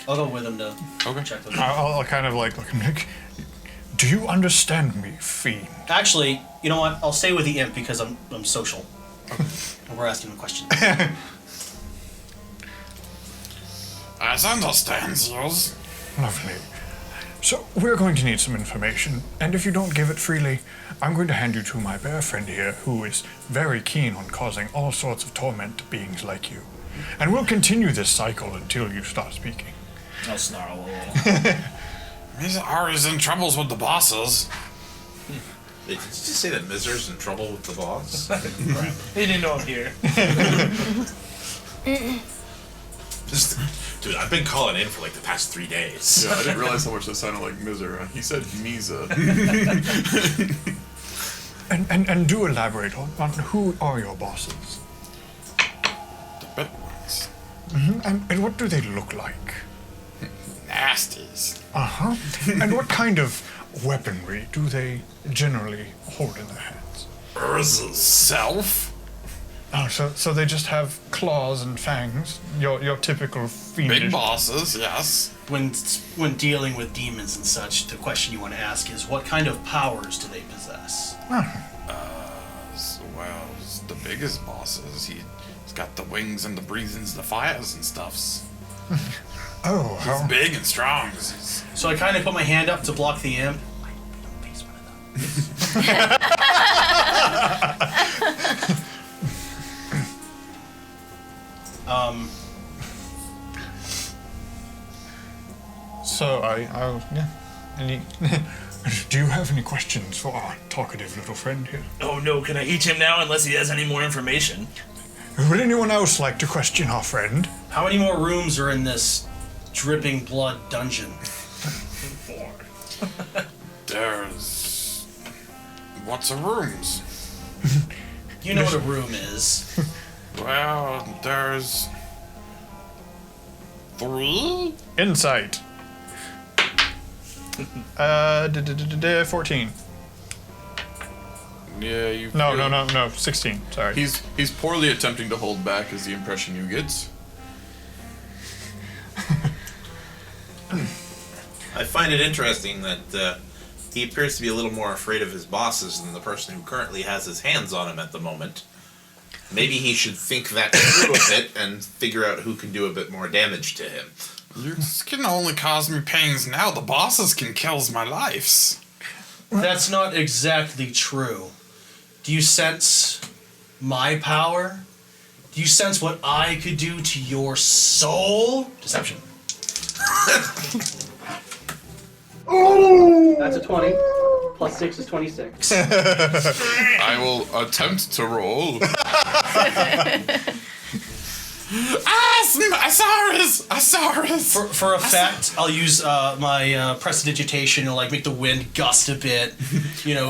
I'll go with him to Okay. check those. I'll kind of like look and like, do you understand me, fiend? Actually, you know what? I'll stay with the imp because I'm social. And we're asking him questions. I understand yours. Lovely. So we're going to need some information, and if you don't give it freely, I'm going to hand you to my bear friend here, who is very keen on causing all sorts of torment to beings like you. And we'll continue this cycle until you start speaking. I'll snarl a little. Mizr is in troubles with the bosses. Did you just say that Mizr's in trouble with the boss? He didn't know I'm here. Dude, I've been calling in for like the past 3 days. Yeah, I didn't realize how much that sounded like Mizr. He said Miza. And do elaborate on who are your bosses? The big ones. And what do they look like? Nasties. Uh-huh. And what kind of weaponry do they generally hold in their hands? Urza's self? Oh, so they just have claws and fangs? Your typical fiendish... Big bosses, yes. When dealing with demons and such, the question you want to ask is, what kind of powers do they possess? Well, the biggest bosses. He's got the wings and the breathings, the fires and stuffs. Oh, He's how... big and strong. So I kind of put my hand up to block the imp. So yeah. Any... Do you have any questions for our talkative little friend here? Oh no, can I eat him now unless he has any more information? Would anyone else like to question our friend? How many more rooms are in this dripping blood dungeon? 4. There's... What's a rooms? You know what a room is. Well, there's... 3? Insight. 14. Yeah, you. No, 16. Sorry. He's poorly attempting to hold back, is the impression you get. I find it interesting that he appears to be a little more afraid of his bosses than the person who currently has his hands on him at the moment. Maybe he should think that through a bit and figure out who can do a bit more damage to him. You can only cause me pains now. The bosses can kill my lives. That's not exactly true. Do you sense my power? Do you sense what I could do to your soul? Deception. That's a 20. Plus 6 is 26. I will attempt to roll. Asaris! For effect, I'll use my prestidigitation to like make the wind gust a bit,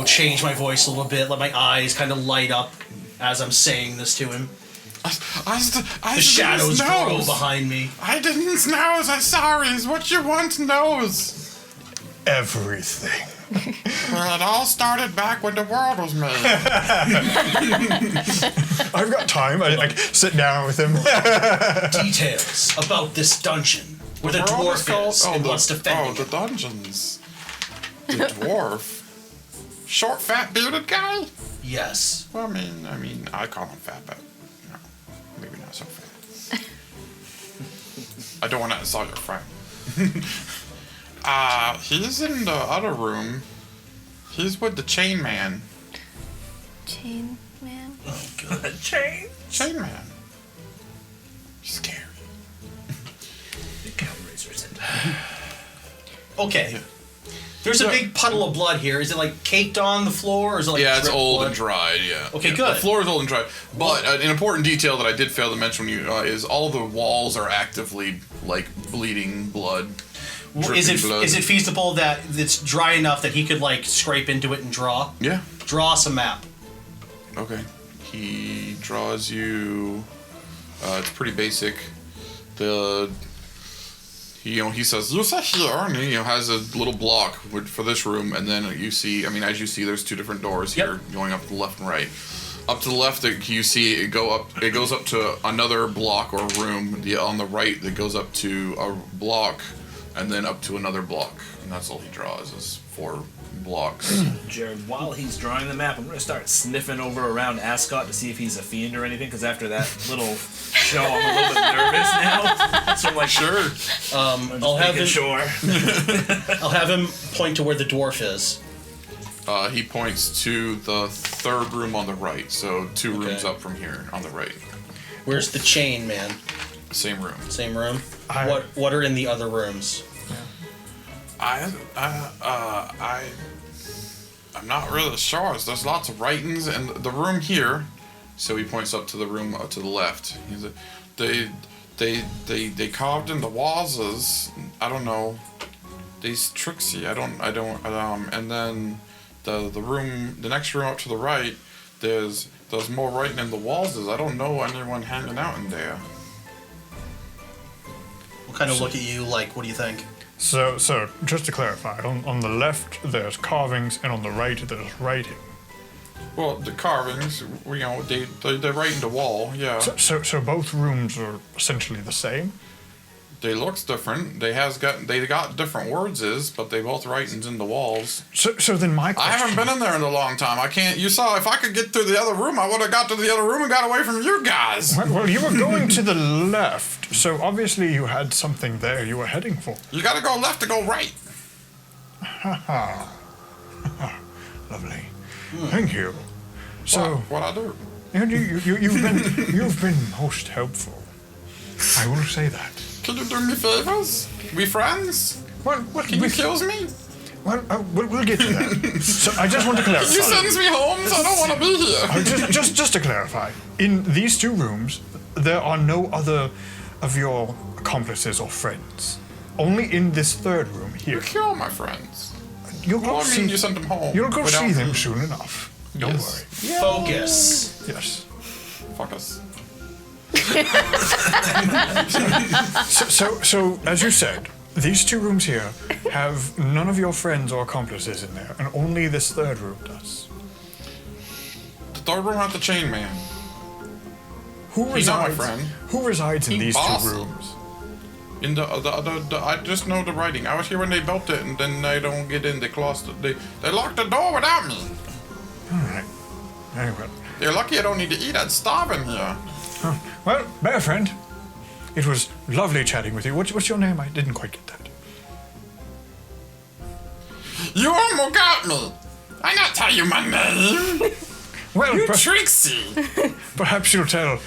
change my voice a little bit, let my eyes kind of light up as I'm saying this to him. The shadows grow behind me. I didn't know, Asaris. What you want knows? Everything. Well, it all started back when the world was made. I've got time. I sit down with him. Details about this dungeon, where the dwarf is and what's defending the dungeons. The dwarf? Short, fat, bearded guy? Yes. Well, I mean, I call him fat, but maybe not so fat. I don't want to insult your friend. He's in the other room. He's with the chain man. Chain man? Oh, good. Chain man. Scary. The Hellraiser's in. Okay. Yeah. There's a big puddle of blood here. Is it like caked on the floor, or is it like Yeah, it's dripped old blood? and dried, yeah. Okay, Yeah, good. The floor is old and dried. But an important detail that I did fail to mention when you is all the walls are actively, bleeding blood. Is it blood. is it feasible that it's dry enough that he could scrape into it and draw? Yeah. Draw us a map. Okay. He draws you... it's pretty basic. He says, "You sit here," and he has a little block for this room, and then you see, as you see, there's 2 different doors here, going up to the left and right. Up to the left, you see it go up. It goes up to another block or room. On the right, that goes up to a block, and then up to another block. And that's all he draws is 4 blocks. Jared, while he's drawing the map, I'm going to start sniffing over around Ascot to see if he's a fiend or anything, because after that little show, I'm a little bit nervous now. So I'm like, Sure. I'll have him. sure. I'll have him point to where the dwarf is. He points to the 3rd room on the right, so 2 rooms Okay. up from here on the right. Where's the chain man? Same room. Same room. I- What are in the other rooms? I'm not really sure. There's lots of writings, and the room here. So he points up to the room to the left. He's they carved in the walls. I don't know. These tricksy. I don't. And then the room, the next room up to the right. There's more writing in the walls. I don't know anyone hanging out in there. We'll kind of look at you like, what do you think? So just to clarify, on the left there's carvings, and on the right there's writing. Well, the carvings, they write in the wall. Yeah. So both rooms are essentially the same. They looks different. They got different words, but they both writings in the walls. So then my I question. haven't been in there in a long time. I can't. You saw if I could get through the other room, I would have got to the other room and got away from you guys. Well, you were going to the left, so obviously you had something there you were heading for. You got to go left to go right. Lovely. Thank you. So What I do? you've been most helpful. I will say that. Can you do me favors? We friends? What Can you kill me? Well, we'll get to that. So I just want to clarify. You sends me home, so I don't want to be here. Just to clarify, in these 2 rooms, there are no other of your accomplices or friends. Only in this 3rd room here. You kill my friends. You'll Well, go I see. mean, you sent them home. You'll go without see them me. soon enough. Don't Yes. worry. Focus. Yes. Fuck us. So as you said, these 2 rooms here have none of your friends or accomplices in there, and only this 3rd room does. The 3rd room had the chain man. Who He's not my resides? friend. Who resides in He these bosses. 2 rooms? In the I just know the writing. I was here when they built it, and then they don't get in. They closed it. They locked the door without me. All right. Very well. They're lucky I don't need to eat. I'd starve in here. Well, bear friend, it was lovely chatting with you. What's your name? I didn't quite get that. You almost got me. I not tell you my name. Well, You Trixie. perhaps you'll tell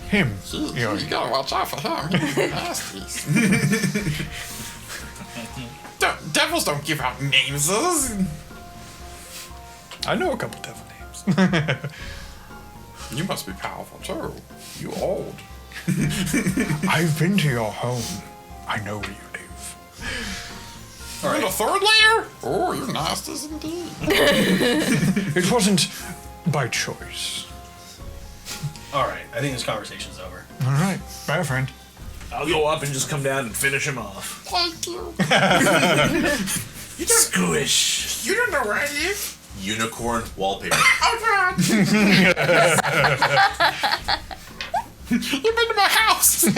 him. You gotta watch out for him. He's nasty. Devils don't give out names. I know a couple devil names. You must be powerful too. You old. I've been to your home. I know where you live. You're in the 3rd layer? Oh, you're nasty indeed. It wasn't by choice. All right, I think this conversation's over. All right, bear friend. I'll go up and just come down and finish him off. Thank you. You just squish. You don't know where I live. Unicorn wallpaper. Oh God. You've been to my house. You've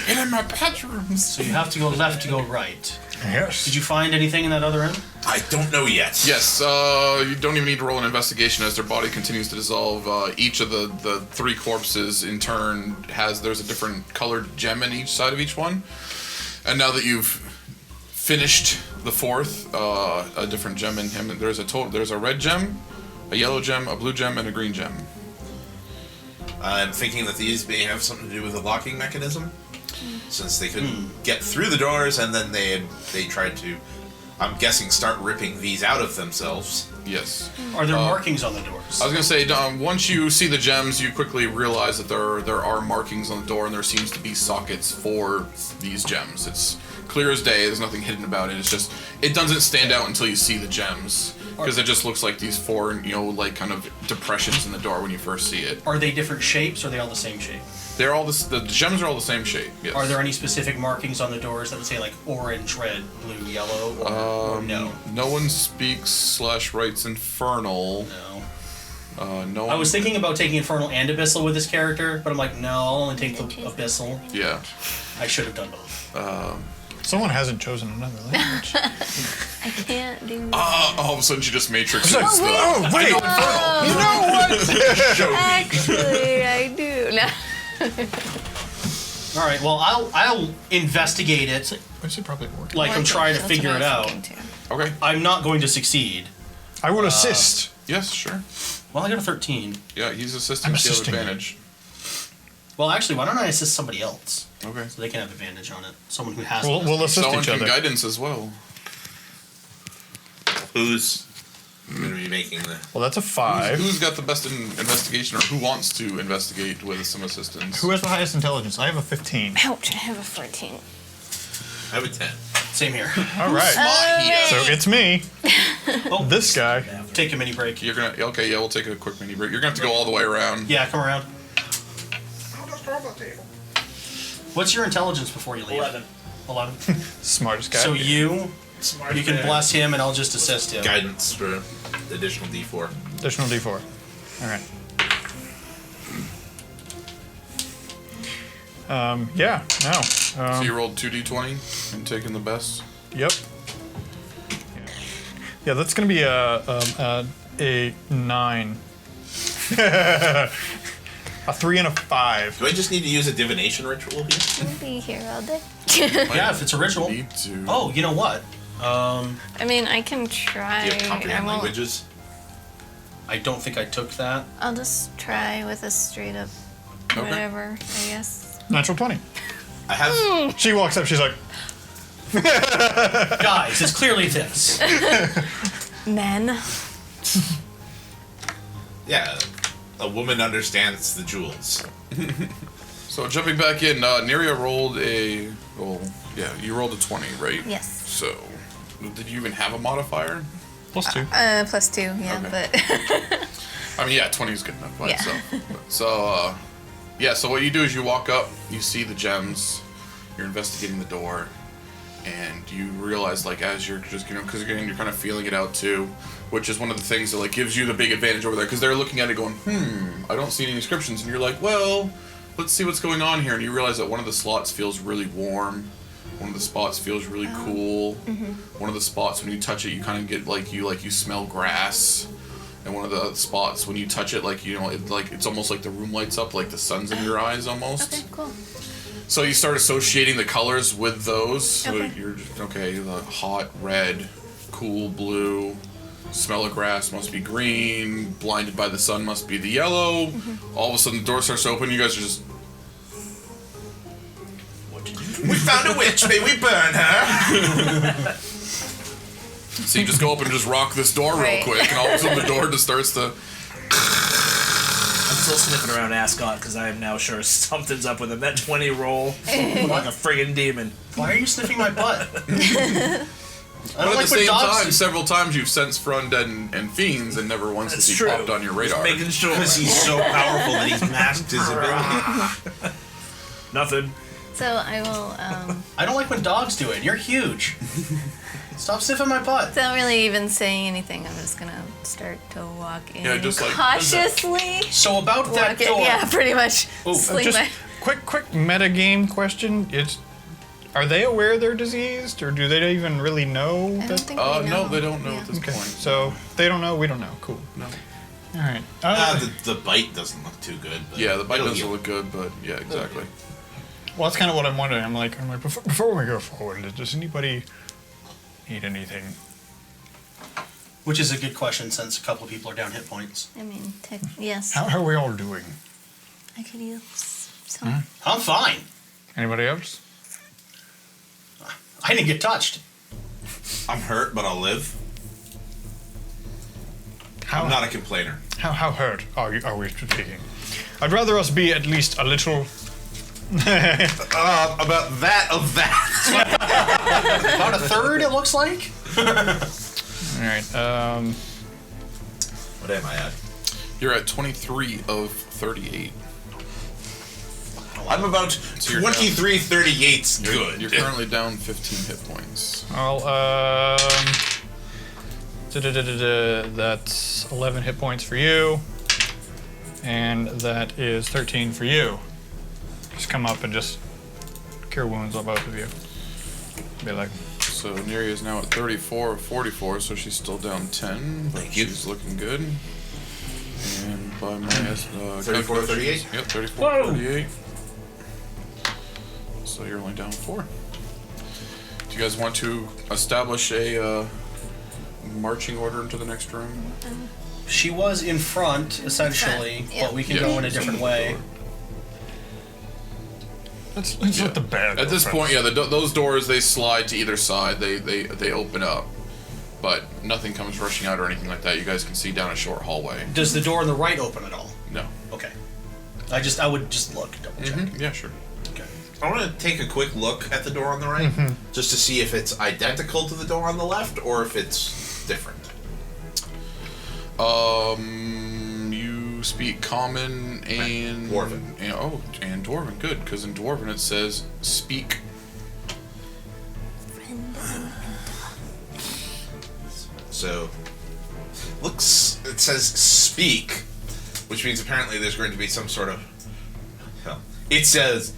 been in my bedrooms. So you have to go left to go right. Yes. Did you find anything in that other room? I don't know yet. Yes, you don't even need to roll an investigation as their body continues to dissolve. Each of the 3 corpses in turn there's a different colored gem in each side of each one. And now that you've finished the 4th, a different gem in him, there's a red gem, a yellow gem, a blue gem, and a green gem. I'm thinking that these may have something to do with the locking mechanism, since they couldn't get through the doors, and then they tried to, I'm guessing, start ripping these out of themselves. Yes. Are there markings on the doors? I was gonna say, once you see the gems, you quickly realize that there are markings on the door, and there seems to be sockets for these gems. It's clear as day. There's nothing hidden about it. It's just it doesn't stand out until you see the gems, because it just looks like these 4, like kind of depressions in the door when you first see it. Are they different shapes, or are they all the same shape? They're all the gems are all the same shape. Yes. Are there any specific markings on the doors that would say like orange, red, blue, yellow, or no? No one speaks / writes infernal. No. No. I was thinking about taking Infernal and Abyssal with this character, but I'm like, no, I'll only take the Abyssal. Yeah. I should have done both. Someone hasn't chosen another language. I can't do All of a sudden, she just matrixes. Oh, wait! You know what? Actually, I do. No. All right, well, I'll investigate it I should probably work. like I'm trying to That's what figure I it was out. thinking, too. Okay. I'm not going to succeed. I will assist. Yes, sure. Well, I got a 13. Yeah, he's assisting. I'm So you have assisting you. advantage. Well, actually, why don't I assist somebody else? Okay. So they can have advantage on it. Someone who has We'll assist Someone each can other. guidance as well. Who's going to be making the? Well, that's a 5. Who's got the best investigation, or who wants to investigate with some assistance? Who has the highest intelligence? I have a 15. Ouch, I have a 14. I have a 10. Same here. All right. So it's me. Oh, This guy. take a mini break. You're gonna. Okay, yeah, we'll take a quick mini break. You're gonna have to go all the way around. Yeah, come around. What's your intelligence before you leave? 11. Smartest guy. So you can bless him, and I'll just assist him. Guidance for additional D4. Additional D4. All right. Yeah. No. So you rolled 2d20 and taking the best. Yep. Yeah, that's gonna be a 9. A 3 and a 5. Do I just need to use a divination ritual here? I'll be here all day. Yeah, if it's a ritual. Need to. Oh, you know what? I mean, I can try. Do you have I comprehend won't. languages? I don't think I took that. I'll just try with a straight up Okay. whatever, I guess. Natural 20. I have. She walks up. She's like, Guys, it's clearly this. Men. Yeah, a woman understands the jewels. So jumping back in, Neriah rolled a. Well, yeah, you rolled a 20, right? Yes. So, did you even have a modifier? +2. +2, yeah, Okay. but I mean, yeah, 20 is good enough by Yeah. itself. So, yeah, so what you do is you walk up, you see the gems, you're investigating the door, and you realize, like, as you're just, because again, you're kind of feeling it out too, which is one of the things that, like, gives you the big advantage over there, because they're looking at it going, I don't see any inscriptions, and you're like, well, let's see what's going on here, and you realize that one of the slots feels really warm, one of the spots feels really cool, one of the spots, when you touch it, you kind of get, you smell grass, and one of the spots, when you touch it, it's almost like the room lights up, like the sun's in your eyes almost. okay, cool. So you start associating the colors with those. So Okay. you're just, the hot red, cool blue, smell of grass must be green, blinded by the sun must be the yellow. All of a sudden the door starts to open, you guys are just, We found a witch. May we burn her? so you just go up and just rock this door real Right. quick, and all of a sudden the door just starts to, I'm still sniffing around Ascot because I am now sure something's up with him. That 20 roll like a friggin' demon. Why are you sniffing my butt? I but don't at like the when same dogs. time, several times you've sensed for undead and fiends, and never once has That's he true. popped on your Just radar. making sure. Because he's so powerful that he's masked his ability. Nothing. So I will, I don't like when dogs do it. You're huge. Stop sniffing my butt. without really even saying anything, I'm just gonna start to walk in Yeah, just like- cautiously. So about that Walk in, door. yeah, pretty much. Oh, Sling Just my. quick metagame question. Are they aware they're diseased, or do they even really know I don't that? think they know. No, they don't know Yeah. at this Okay, point. so they don't know. We don't know. Cool. No. All right. The bite doesn't look too good. But Yeah, the bite it'll doesn't heal. look good, but yeah, exactly. Well, that's kind of what I'm wondering. I'm like, before we go forward, does anybody need anything? Which is a good question since a couple of people are down hit points. I mean, yes. How are we all doing? I could use some. I'm fine. Anybody else? I didn't get touched. I'm hurt, but I'll live. I'm not a complainer. How hurt are we speaking? I'd rather us be at least a little. About that of that. About a third, it looks like. All right. What am I at? You're at 23 of 38. I'm about you're down. 2338's good. You're currently down 15 hit points. Well, that's 11 hit points for you. And that is 13 for you. Just come up and just cure wounds on both of you. Be like, So Neriah is now at 34 of 44, so she's still down 10. But Thank you. she's looking good. And by my 34, 38? Yep, 34, Whoa! 38. So you're only down 4. Do you guys want to establish a marching order into the next room? She was in front, essentially, Yeah. but we can Yeah. go in a different way. let's let the bear go At this first. point, yeah, those doors, they slide to either side. They open up. But nothing comes rushing out or anything like that. You guys can see down a short hallway. Does the door on the right open at all? No. Okay. I would just look, double check. Yeah, sure. Okay. I want to take a quick look at the door on the right, just to see if it's identical to the door on the left or if it's different. You speak Common and Dwarven. And Dwarven. Good, because in Dwarven it says speak. So, it says speak, which means apparently there's going to be some sort of. Hell, it says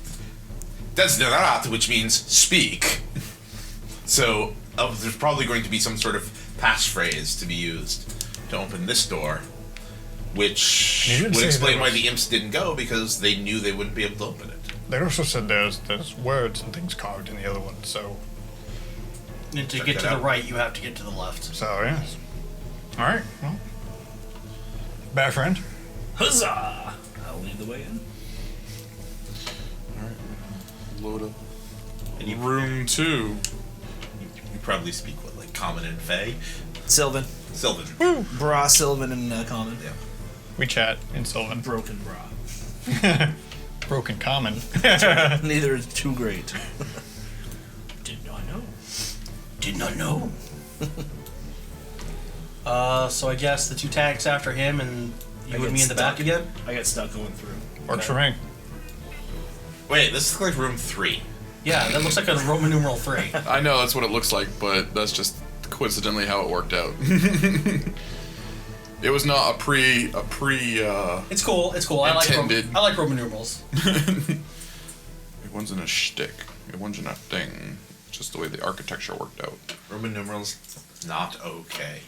desnerat, which means speak. So, there's probably going to be some sort of passphrase to be used to open this door, which You did would say explain there why was- the imps didn't go, because they knew they wouldn't be able to open it. They also said there's words and things carved in the other one, so And to Check get that to the out. right, you have to get to the left. yes. Alright, well. Bear friend. Huzzah! I'll lead the way in. Alright, load up. And you Room 2. You probably speak what, like Common and Fey? Sylvan. Sylvan. Brah, Sylvan, and Common. Yeah. We chat in Sylvan. Broken Brah. Broken common. Neither is too great. Did not know. Did not know. So I guess the two tanks after him and you I and get me in the back stuck. again? I get stuck going through. Works for me. Wait, this is like room 3. Yeah, that looks like a Roman numeral 3. I know that's what it looks like, but that's just coincidentally how it worked out. It was not a pre. It's cool. It's cool. I Intended. like Roman numerals. It wasn't a shtick. It wasn't a thing. It's just the way the architecture worked out. Roman numerals, not okay.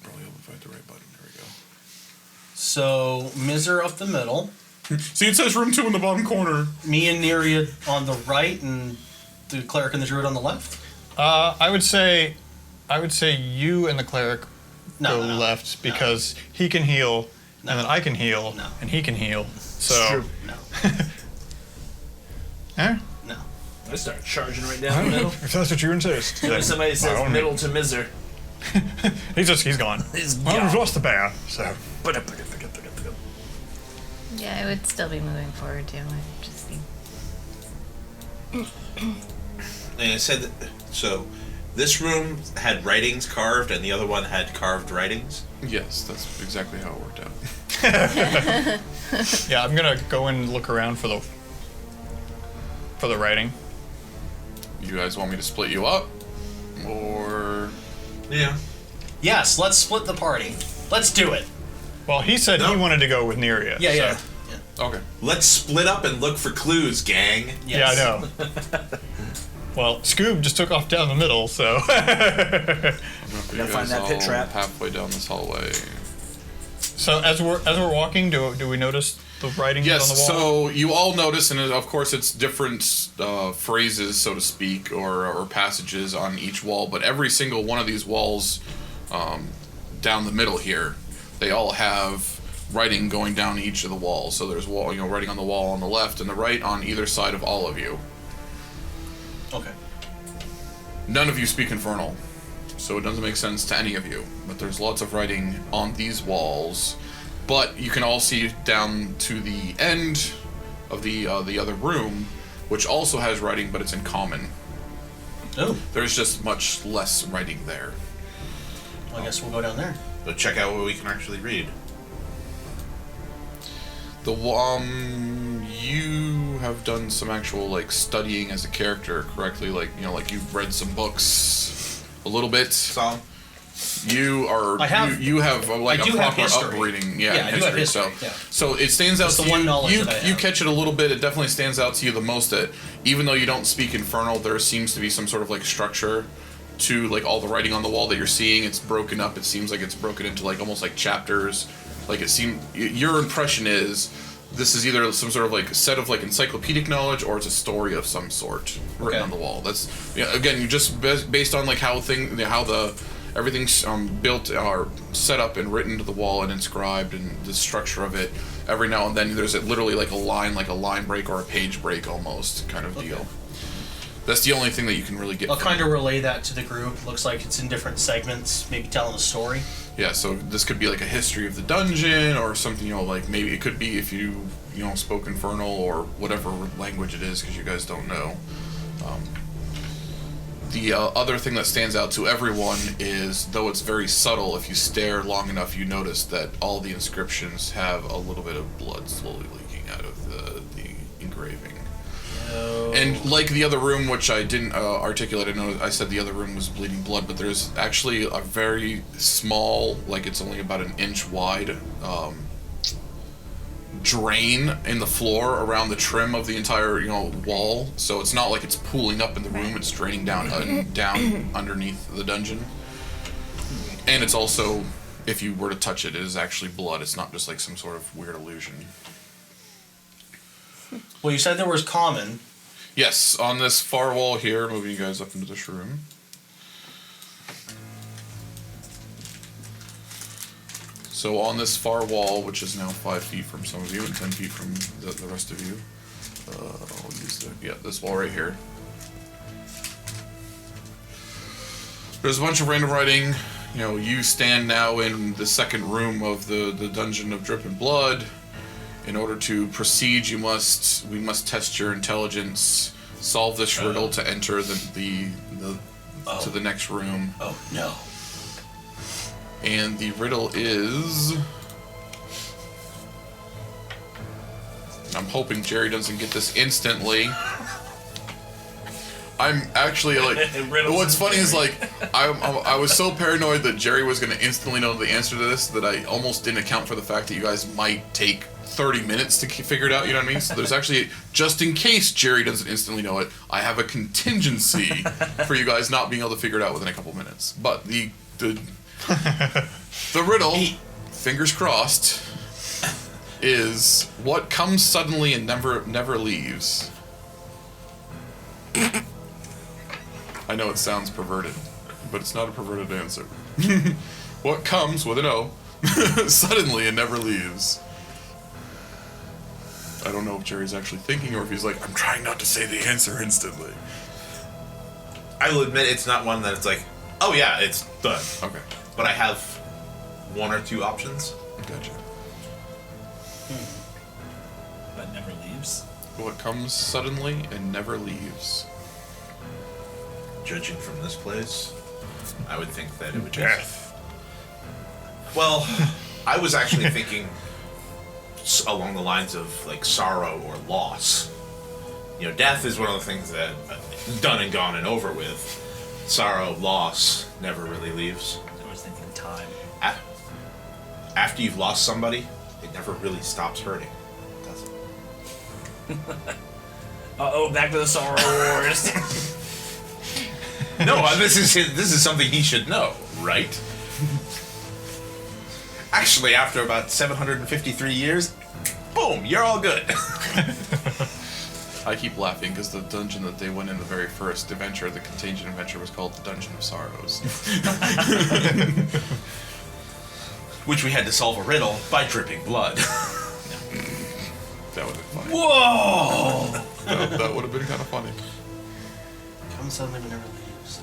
Probably help if I hit the right button. There we go. So Mizr up the middle, See, it says room 2 in the bottom corner. me and Neriah on the right, and the cleric and the druid on the left. I would say you and the cleric No, go no, no. left because he can heal, No. and then I can heal, No. and he can heal. So, true. No, eh? no. I start charging right down the middle. If that's what you insist. If somebody By says all middle means. to Mizr, He's gone. he's Well, we've gone. lost the bear, so. Yeah, I would still be moving forward too. I just think. And it said that, so this room had writings carved and the other one had carved writings. Yes, that's exactly how it worked out. Yeah, I'm gonna go and look around for the writing. You guys want me to split you up? Or. Yeah. Yes, let's split the party. Let's do it. Well, he said he No. wanted to go with Neriah. Yeah, so. yeah. Okay. Let's split up and look for clues, gang. Yeah, I Yes. know. Well, Scoob just took off down the middle, so. I'm gonna put you Gotta find guys that pit all trap. halfway down this hallway. So as we're walking, do we notice the writing Yes, on the wall? so you all notice, and of course it's different phrases, so to speak, or passages on each wall, but every single one of these walls down the middle here, they all have writing going down each of the walls. So there's writing on the wall on the left and the right on either side of all of you. Okay. None of you speak Infernal, so it doesn't make sense to any of you. But there's lots of writing on these walls. But you can all see down to the end of the other room, which also has writing, but it's in Common. Oh, There's just much less writing there. I guess we'll go down there. So check out what we can actually read. You have done some actual studying as a character, correctly? Like you've read some books a little bit. Some. You are. I have- you have like I a do have proper history. upbringing. Yeah, I do have history, So, yeah. so it stands out That's to the you. one knowledge You, that I you have. catch it a little bit. It definitely stands out to you the most. That even though you don't speak Infernal, there seems to be some sort of like structure to like all the writing on the wall that you're seeing. It's broken up. It seems like it's broken into like almost like chapters. Like it seemed. Your impression is. This is either some sort of like set of like encyclopedic knowledge, or it's a story of some sort written Okay. on the wall. That's again, you just based on like how everything's built or set up and written to the wall and inscribed and the structure of it. Every now and then there's literally like a line break or a page break almost kind of deal. That's the only thing that you can really get. I'll from kind of relay that to the group. Looks like it's in different segments, maybe telling a story. Yeah, so this could be like a history of the dungeon or something, like maybe it could be if you spoke Infernal or whatever language it is, because you guys don't know. The other thing that stands out to everyone is, though it's very subtle, if you stare long enough, you notice that all the inscriptions have a little bit of blood slowly leaking out of the engraving. And like the other room, which I didn't articulate, I said the other room was bleeding blood, but there's actually a very small, like it's only about an inch wide, drain in the floor around the trim of the entire wall. So it's not like it's pooling up in the room; it's draining down down underneath the dungeon. And it's also, if you were to touch it, it is actually blood. It's not just like some sort of weird illusion. Well, you said there was common. Yes, on this far wall here, moving you guys up into this room. So on this far wall, which is now 5 feet from some of you and 10 feet from the rest of you, I'll use this wall right here. There's a bunch of random writing. You stand now in the second room of the Dungeon of Drip and Blood. In order to proceed, we must test your intelligence, solve this riddle to enter to the next room. Oh no! And the riddle is. I'm hoping Jerry doesn't get this instantly. I'm actually like. What's funny is like I was so paranoid that Jerry was going to instantly know the answer to this that I almost didn't account for the fact that you guys might take 30 minutes to figure it out, you know what I mean? So there's actually, just in case Jerry doesn't instantly know it, I have a contingency for you guys not being able to figure it out within a couple minutes. But the riddle, fingers crossed, is what comes suddenly and never leaves. I know it sounds perverted, but it's not a perverted answer. What comes with an O suddenly and never leaves. I don't know if Jerry's actually thinking or if he's like, I'm trying not to say the answer instantly. I will admit it's not one that it's like, oh yeah, it's done. Okay. But I have one or two options. Gotcha. But never leaves. What comes suddenly and never leaves. Judging from this place, I would think that it would Death. Well, I was actually thinking along the lines of like sorrow or loss. Death is one of the things that done and gone and over with. Sorrow, loss never really leaves. I was thinking time. After you've lost somebody, it never really stops hurting, does it? Uh-oh, back to the Sorrow Wars. No, this is something he should know, right? Actually, after about 753 years, boom, you're all good. I keep laughing because the dungeon that they went in the very first adventure, the Contagion adventure, was called the Dungeon of Sorrows. Which we had to solve a riddle by dripping blood. That would have been funny. Whoa! That would have been kind of funny. Come suddenly but never leaves.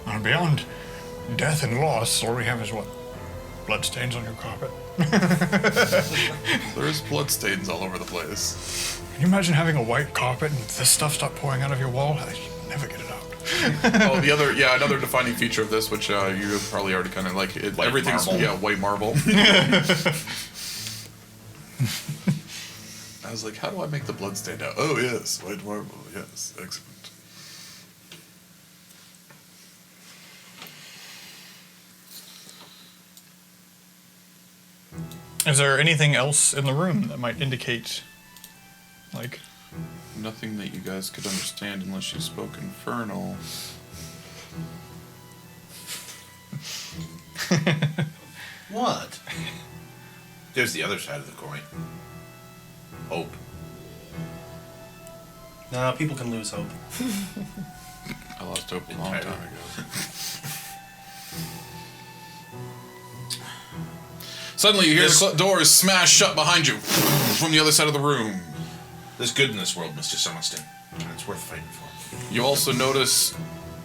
And beyond death and loss, all we have is what? Bloodstains on your carpet. There's bloodstains all over the place. Can you imagine having a white carpet and this stuff start pouring out of your wall? I never get it out. Oh, another defining feature of this, which you probably already kind of like, White everything's marble. white marble. was like, how do I make the blood stand out? Oh, yes, white marble. Yes, excellent. Is there anything else in the room that might indicate, like... Nothing that you guys could understand unless you spoke Infernal. What? There's the other side of the coin. Hope. No, people can lose hope. I lost hope a long time ago. Suddenly you hear the doors smash shut behind you from the other side of the room. There's good in this world, Mr. Summerston, and it's worth fighting for. You also notice,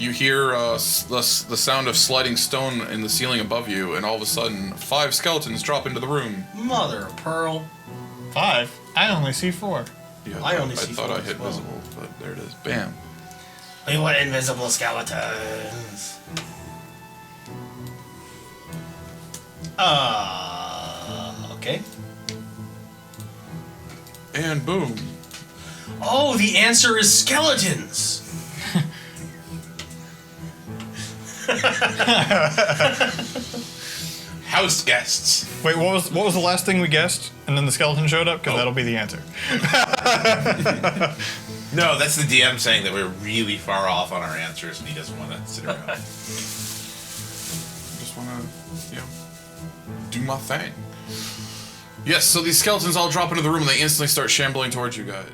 you hear the sound of sliding stone in the ceiling above you, and all of a sudden, 5 skeletons drop into the room. Mother of pearl. 5? I only see 4. Yeah, I only see thought 4 I as hit well. visible, but there it is. Bam. We want invisible skeletons. Okay. And boom. Oh, the answer is skeletons. House guests. Wait, what was the last thing we guessed? And then the skeleton showed up? Because that'll be the answer. No, that's the DM saying that we're really far off on our answers and he doesn't want to sit around. Just want to, do my thing. Yes, so these skeletons all drop into the room and they instantly start shambling towards you guys.